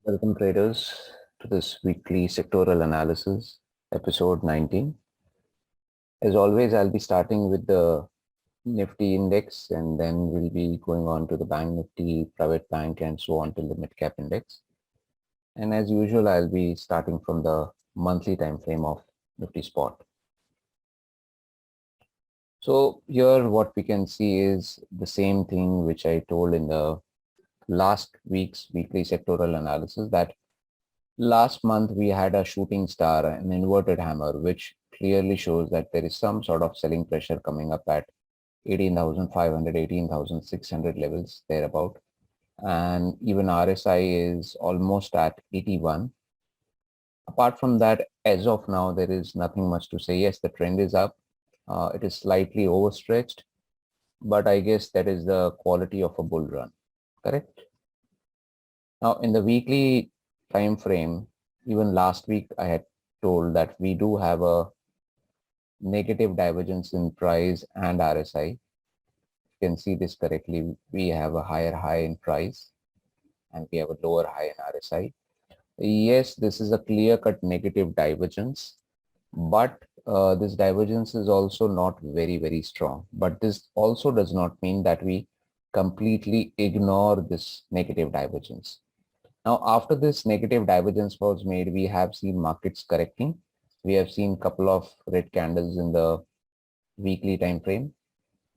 Welcome traders to this weekly sectoral analysis, episode 19. As always, I'll be starting with the Nifty index and then we'll be going on to the bank Nifty, private bank and so on till the mid cap index. And as usual, I'll be starting from the monthly time frame of Nifty spot. So here what we can see is the same thing which I told in the last week's weekly sectoral analysis, that last month we had a shooting star, an inverted hammer, which clearly shows that there is some sort of selling pressure coming up at 18,500, 18,600 levels thereabout. And even RSI is almost at 81. Apart from that, as of now, there is nothing much to say. Yes, the trend is up. It is slightly overstretched, but I guess that is the quality of a bull run, correct? Now, in the weekly time frame, even last week I had told that we do have a negative divergence in price and RSI. You can see this correctly. We have a higher high in price and we have a lower high in RSI. Yes, this is a clear-cut negative divergence, but this divergence is also not very strong. But this also does not mean that we completely ignore this negative divergence. Now, after this negative divergence was made, we have seen markets correcting. We have seen a couple of red candles in the weekly time frame.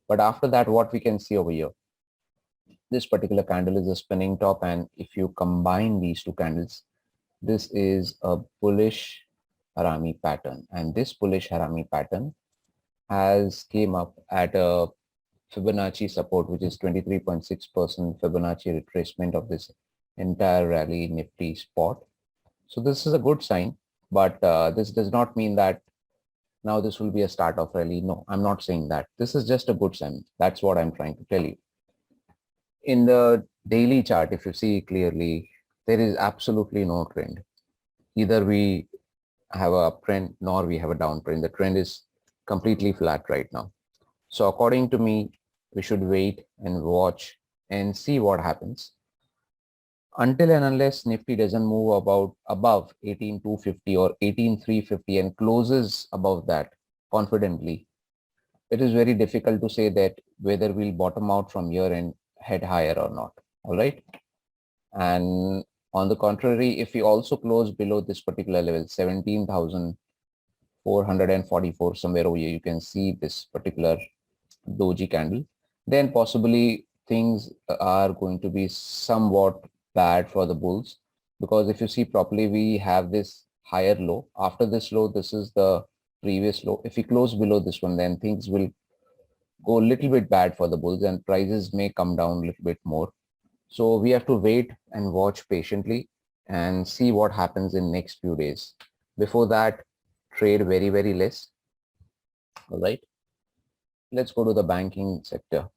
But after that, what we can see over here, this particular candle is a spinning top. And if you combine these two candles, this is a bullish harami pattern. And this bullish harami pattern has came up at a Fibonacci support, which is 23.6% Fibonacci retracement of this entire rally Nifty spot. So this is a good sign, but this does not mean that now this will be a start of rally. No, I'm not saying that. This is just a good sign. That's what I'm trying to tell you. In the daily chart, if you see clearly, there is absolutely no trend. Either we have a uptrend nor we have a downtrend. The trend is completely flat right now. So according to me, we should wait and watch and see what happens. Until and unless Nifty doesn't move above 18,250 or 18,350 and closes above that confidently, it is very difficult to say that whether we'll bottom out from here and head higher or not. All right. And on the contrary, if we also close below this particular level, 17,444, somewhere over here, you can see this particular doji candle, then possibly things are going to be somewhat bad for the bulls, because if you see properly, we have this higher low. After this low, this is the previous low. If we close below this one, then things will go a little bit bad for the bulls and prices may come down a little bit more. So we have to wait and watch patiently and see what happens in next few days. Before that, trade very less. All right. Let's go to the banking sector.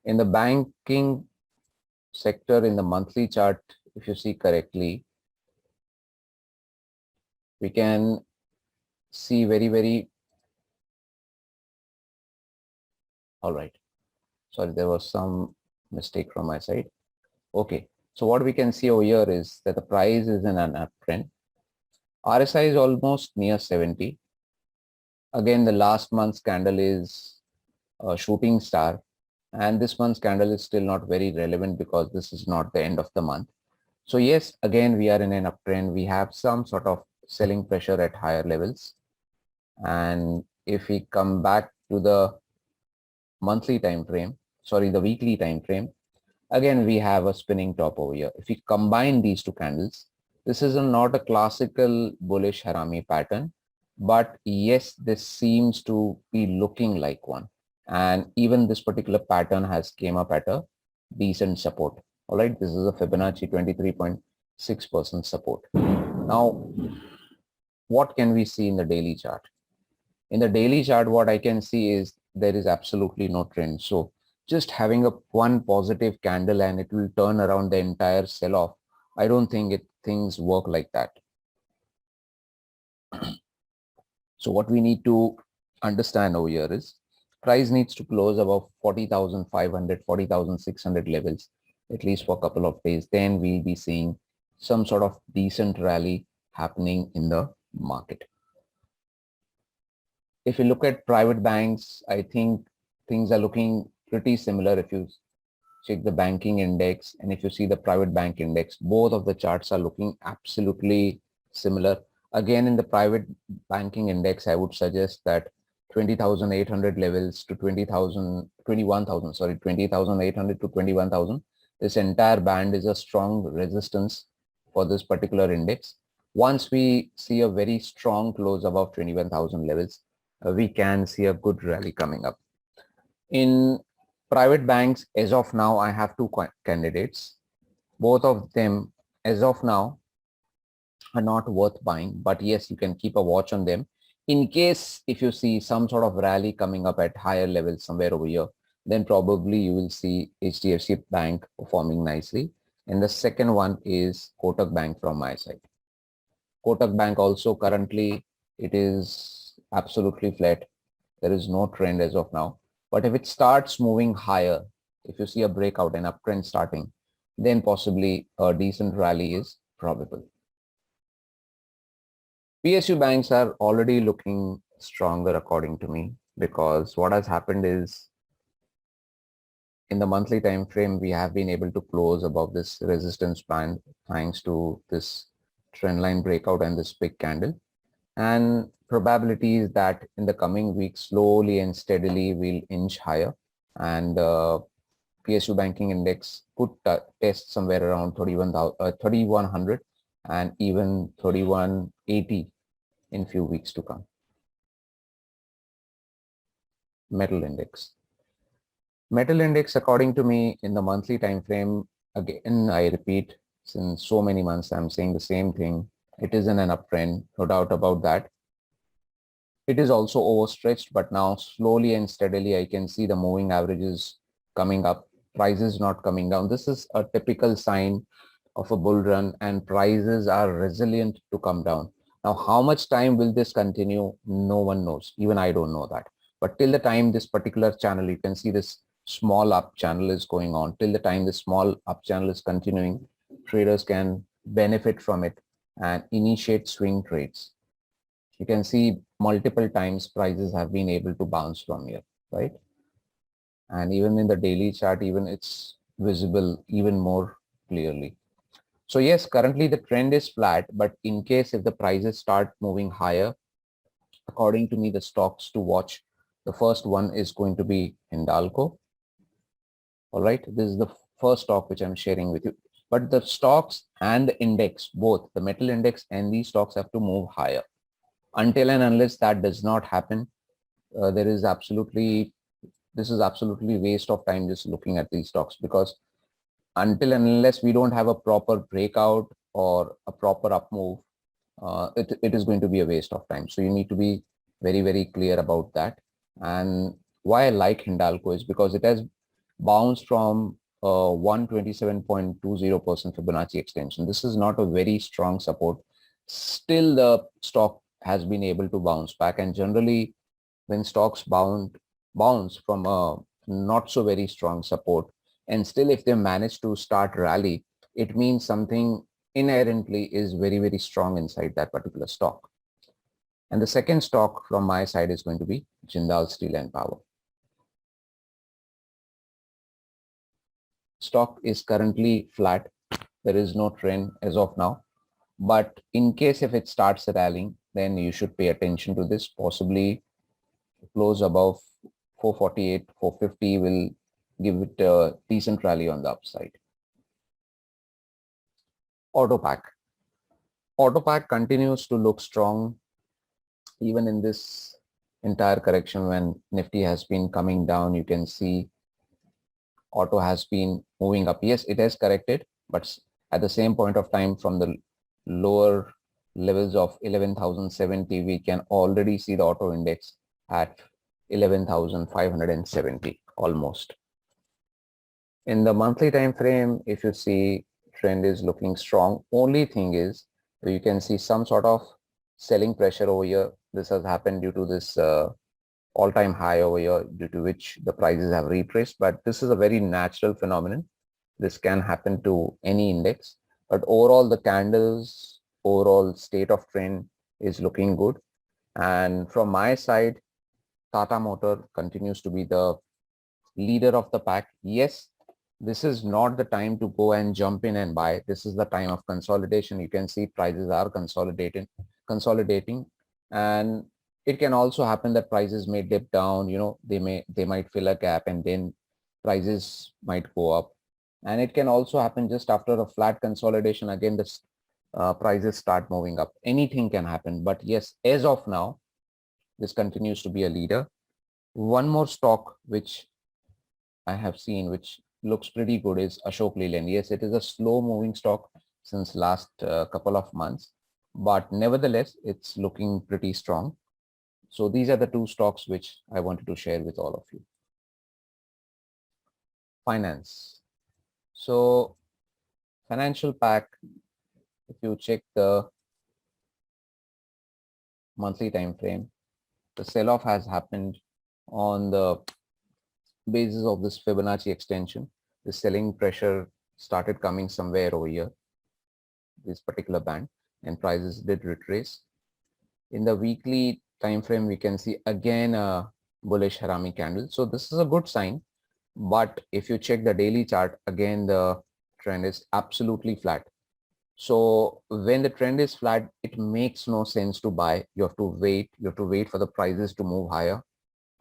In the banking sector, in the monthly chart, if you see correctly, we can see very all right. Sorry, there was some mistake from my side. Okay, so what we can see over here is that the price is in an uptrend. RSI is almost near 70. Again, the last month's candle is a shooting star, and this month's candle is still not very relevant because this is not the end of the month. So yes, again, we are in an uptrend. We have some sort of selling pressure at higher levels. And if we come back to the monthly time frame, sorry, the weekly time frame, again, we have a spinning top over here. If we combine these two candles, this is not a classical bullish harami pattern, but yes, this seems to be looking like one. And even this particular pattern has came up at a decent support. All right, this is a Fibonacci 23.6% support. Now, what can we see in the daily chart? In the daily chart, what I can see is there is absolutely no trend. So just having a one positive candle and it will turn around the entire sell-off, I don't think things work like that. So what we need to understand over here is price needs to close above 40,500, 40,600 levels, at least for a couple of days. Then we'll be seeing some sort of decent rally happening in the market. If you look at private banks, I think things are looking pretty similar. If you check the banking index and if you see the private bank index, both of the charts are looking absolutely similar. Again, in the private banking index, I would suggest that 20,800 levels to 20,800 to 21,000. This entire band is a strong resistance for this particular index. Once we see a very strong close above 21,000 levels, we can see a good rally coming up. In private banks, as of now, I have two candidates. Both of them, as of now, are not worth buying, but yes, you can keep a watch on them. In case if you see some sort of rally coming up at higher levels somewhere over here, then probably you will see HDFC Bank performing nicely. And the second one is Kotak Bank from my side. Kotak Bank also currently, it is absolutely flat. There is no trend as of now. But if it starts moving higher, if you see a breakout and uptrend starting, then possibly a decent rally is probable. PSU banks are already looking stronger according to me, because what has happened is in the monthly time frame, we have been able to close above this resistance band thanks to this trend line breakout and this big candle. And probability is that in the coming weeks, slowly and steadily we'll inch higher, and PSU banking index could test somewhere around 3,100 and even 3,180 in few weeks to come. Metal index. Metal index, according to me, in the monthly time frame, again, I repeat, since so many months, I'm saying the same thing. It is in an uptrend, no doubt about that. It is also overstretched, but now slowly and steadily, I can see the moving averages coming up, prices not coming down. This is a typical sign of a bull run, and prices are resilient to come down. Now, how much time will this continue? No one knows. Even I don't know that. But till the time this particular channel, you can see this small up channel is going on. Till the time this small up channel is continuing, traders can benefit from it and initiate swing trades. You can see multiple times prices have been able to bounce from here, right? And even in the daily chart, even it's visible even more clearly. So yes, currently the trend is flat, but in case if the prices start moving higher, according to me, the stocks to watch, the first one is going to be Hindalco. All right, this is the first stock which I'm sharing with you. But the stocks and the index, both the metal index and these stocks have to move higher. Until and unless that does not happen, this is absolutely waste of time just looking at these stocks, because until and unless we don't have a proper breakout or a proper up move, it is going to be a waste of time. So you need to be very, very clear about that. And why I like Hindalco is because it has bounced from 127.20% Fibonacci extension. This is not a very strong support. Still, the stock has been able to bounce back. And generally, when stocks bounce from a not so very strong support, and still if they manage to start rally, it means something inherently is very, very strong inside that particular stock. And the second stock from my side is going to be Jindal Steel and Power. Stock is currently flat. There is no trend as of now. But in case if it starts rallying, then you should pay attention to this. Possibly close above 448, 450 will give it a decent rally on the upside. Autopack. Autopack continues to look strong even in this entire correction. When Nifty has been coming down, you can see auto has been moving up. Yes, it has corrected, but at the same point of time, from the lower levels of 11,070, we can already see the auto index at 11,570 almost. In the monthly time frame, if you see, trend is looking strong. Only thing is you can see some sort of selling pressure over here. This has happened due to this all-time high over here, due to which the prices have retraced. But this is a very natural phenomenon. This can happen to any index. But overall, the candles, overall state of trend is looking good. And from my side, Tata Motor continues to be the leader of the pack. Yes, this is not the time to go and jump in and buy. This is the time of consolidation. You can see prices are consolidating, and it can also happen that prices may dip down. They might fill a gap and then prices might go up. And it can also happen just after a flat consolidation. Again, the prices start moving up. Anything can happen. But yes, as of now, this continues to be a leader. One more stock which I have seen, which looks pretty good, is Ashok Leyland. Yes, it is a slow moving stock since last couple of months, but nevertheless, it's looking pretty strong. So these are the two stocks which I wanted to share with all of you. Finance. So financial pack, if you check the monthly time frame, the sell-off has happened on the basis of this Fibonacci extension. The selling pressure started coming somewhere over here, this particular band, and prices did retrace. In the weekly time frame, we can see again a bullish harami candle. So this is a good sign. But if you check the daily chart, again, the trend is absolutely flat. So when the trend is flat, it makes no sense to buy. You have to wait. You have to wait for the prices to move higher,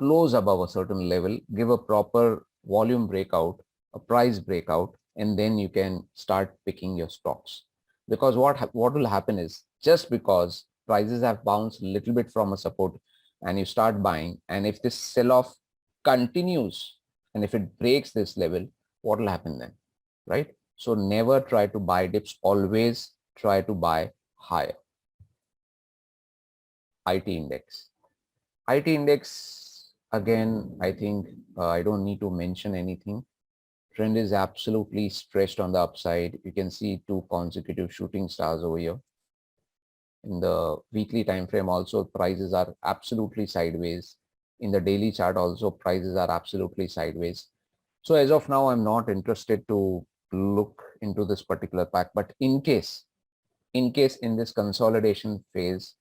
close above a certain level, give a proper volume breakout, a price breakout, and then you can start picking your stocks. Because what will happen is, just because prices have bounced a little bit from a support and you start buying, and if this sell-off continues and if it breaks this level, what will happen then, right? So never try to buy dips, always try to buy higher. IT index. IT index, again, I think I don't need to mention anything. Trend is absolutely stretched on the upside. You can see two consecutive shooting stars over here. In the weekly time frame also, prices are absolutely sideways. In the daily chart also, prices are absolutely sideways. So as of now, I'm not interested to look into this particular pack. But in case in this consolidation phase,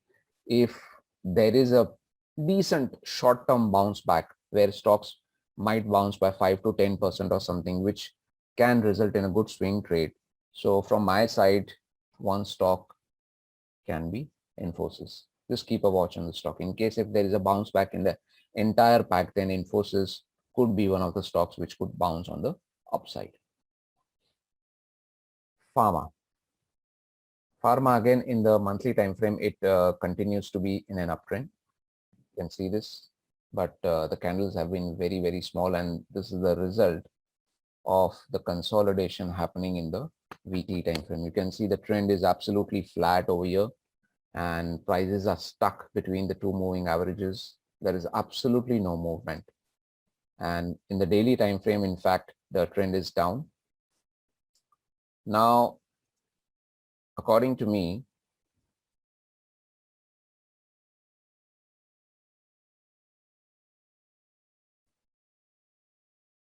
if there is a decent short-term bounce back where stocks might bounce by 5 to 10% or something, which can result in a good swing trade. So from my side, one stock can be Infosys. Just keep a watch on the stock. In case if there is a bounce back in the entire pack, then Infosys could be one of the stocks which could bounce on the upside. Pharma. Pharma, again, in the monthly time frame, it continues to be in an uptrend. You can see this, but the candles have been very, very small, and this is the result of the consolidation happening in the weekly time frame. You can see the trend is absolutely flat over here, and prices are stuck between the two moving averages. There is absolutely no movement. And in the daily time frame, in fact, the trend is down. Now, according to me,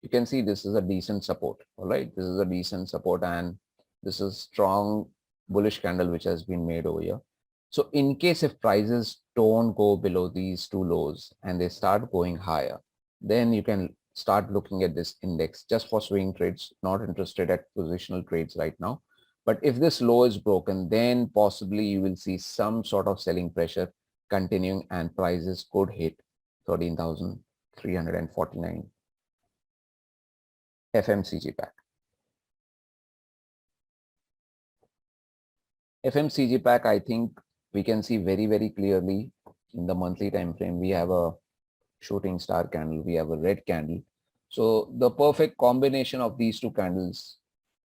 you can see this is a decent support. All right, this is a decent support, and this is strong bullish candle which has been made over here. So in case if prices don't go below these two lows and they start going higher, then you can start looking at this index just for swing trades, not interested at positional trades right now. But if this low is broken, then possibly you will see some sort of selling pressure continuing, and prices could hit 13,349. FMCG pack. FMCG pack, I think we can see very, very clearly in the monthly time frame. We have a shooting star candle, we have a red candle. So the perfect combination of these two candles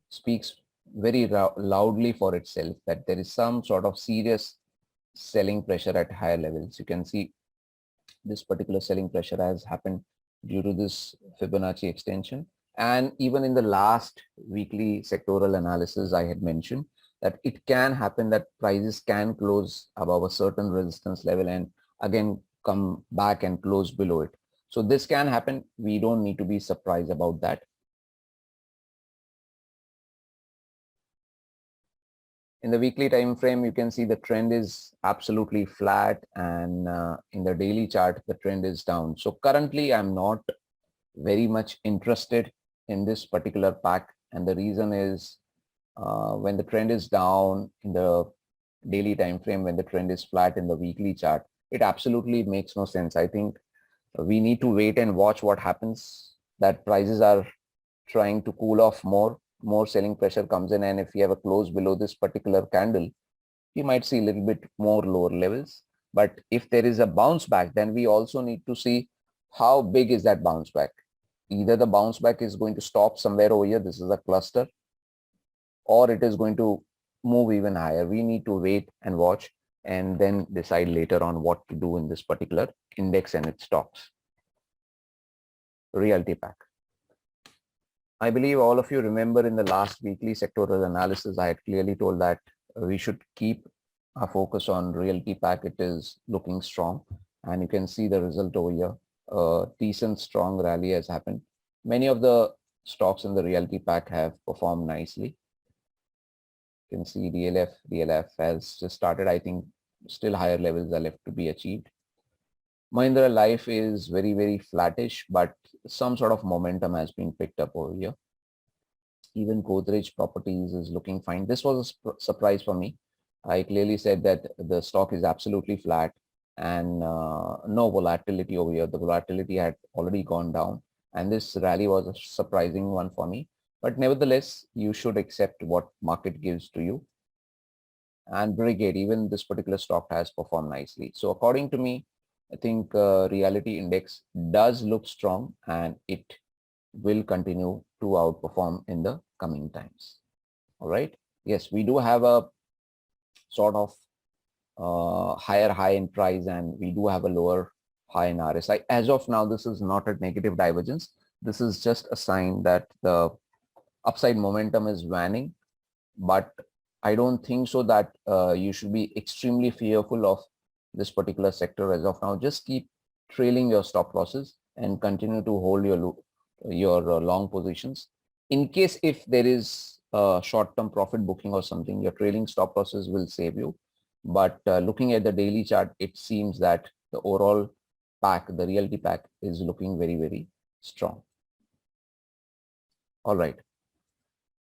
speaks very loudly for itself that there is some sort of serious selling pressure at higher levels. You can see this particular selling pressure has happened due to this Fibonacci extension. And even in the last weekly sectoral analysis, I had mentioned that it can happen that prices can close above a certain resistance level and again come back and close below it. So this can happen. We don't need to be surprised about that. In the weekly time frame, you can see the trend is absolutely flat, and in the daily chart, the trend is down. So currently, I'm not very much interested in this particular pack, and the reason is when the trend is down in the daily time frame, when the trend is flat in the weekly chart, it absolutely makes no sense. I think we need to wait and watch what happens, that prices are trying to cool off more selling pressure comes in, and if we have a close below this particular candle, we might see a little bit more lower levels. But if there is a bounce back, then we also need to see how big is that bounce back. Either the bounce back is going to stop somewhere over here, this is a cluster, or it is going to move even higher. We need to wait and watch and then decide later on what to do in this particular index and its stocks. Realty pack. I believe all of you remember in the last weekly sectoral analysis, I had clearly told that we should keep our focus on realty pack. It is looking strong, and you can see the result over here. A decent strong rally has happened. Many of the stocks in the realty pack have performed nicely. You can see DLF has just started. I think still higher levels are left to be achieved. Mahindra Life is very flattish, but some sort of momentum has been picked up over here. Even Godrej Properties is looking fine. This was a surprise for me. I clearly said that the stock is absolutely flat and no volatility over here. The volatility had already gone down, and this rally was a surprising one for me. But nevertheless, you should accept what market gives to you. And Brigade, even this particular stock has performed nicely. So according to me, I think reality index does look strong, and it will continue to outperform in the coming times. All right. Yes, we do have a sort of higher high in price, and we do have a lower high in RSI. As of now, this is not a negative divergence. This is just a sign that the upside momentum is waning, but I don't think so that you should be extremely fearful of this particular sector as of now. Just keep trailing your stop losses and continue to hold your long positions. In case if there is a short-term profit booking or something, your trailing stop losses will save you. But looking at the daily chart, it seems that the overall pack, the realty pack, is looking very strong. All right.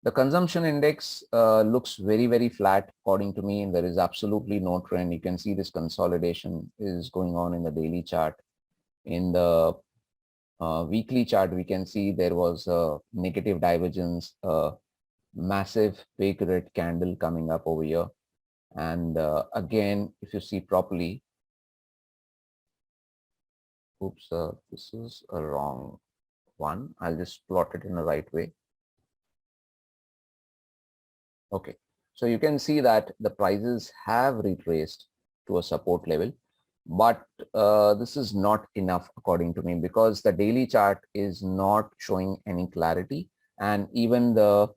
The consumption index looks very flat according to me. There is absolutely no trend. You can see this consolidation is going on in the daily chart. In the weekly chart, we can see there was a negative divergence, a massive big red candle coming up over here. And again, if you see properly, oops, this is a wrong one. I'll just plot it in the right way. Okay, so you can see that the prices have retraced to a support level, but this is not enough according to me, because the daily chart is not showing any clarity, and even the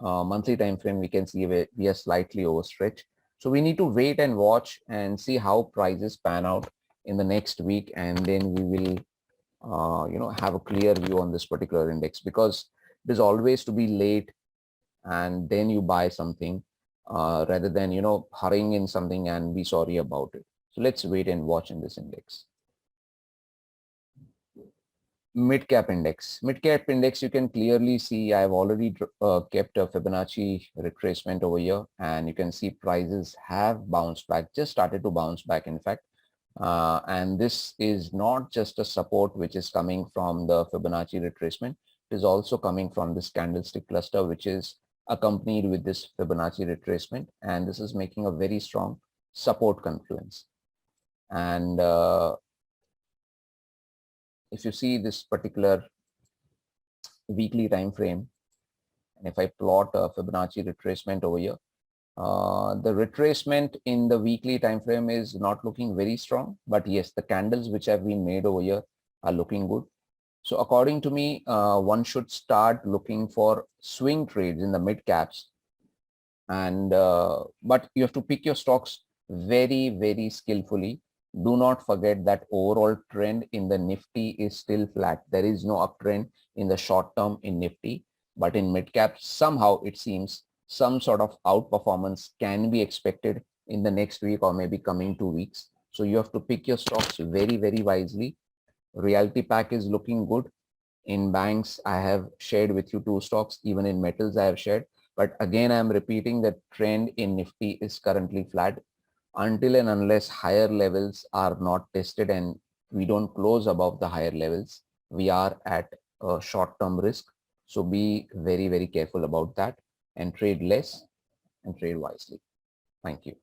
monthly time frame, we can see we are slightly overstretched. So we need to wait and watch and see how prices pan out in the next week, and then we will have a clear view on this particular index, because it is always to be late and then you buy something rather than hurrying in something and be sorry about it. So let's wait and watch in this index. Mid cap index, you can clearly see I've already kept a Fibonacci retracement over here, and you can see prices have bounced back, just started to bounce back in fact. And this is not just a support which is coming from the Fibonacci retracement. It is also coming from this candlestick cluster, which is accompanied with this Fibonacci retracement, and this is making a very strong support confluence. And if you see this particular weekly time frame, and if I plot a Fibonacci retracement over here, the retracement in the weekly time frame is not looking very strong, but yes, the candles which have been made over here are looking good. So according to me, one should start looking for swing trades in the mid caps, and but you have to pick your stocks very skillfully. Do not forget that overall trend in the Nifty is still flat. There is no uptrend in the short term in Nifty, but in mid cap somehow it seems some sort of outperformance can be expected in the next week or maybe coming 2 weeks. So you have to pick your stocks very, very wisely. Realty Pack is looking good. In banks, I have shared with you two stocks. Even in metals, I have shared. But again, I'm repeating that trend in Nifty is currently flat. Until and unless higher levels are not tested and we don't close above the higher levels, we are at a short-term risk. So be very, very careful about that and trade less and trade wisely. Thank you.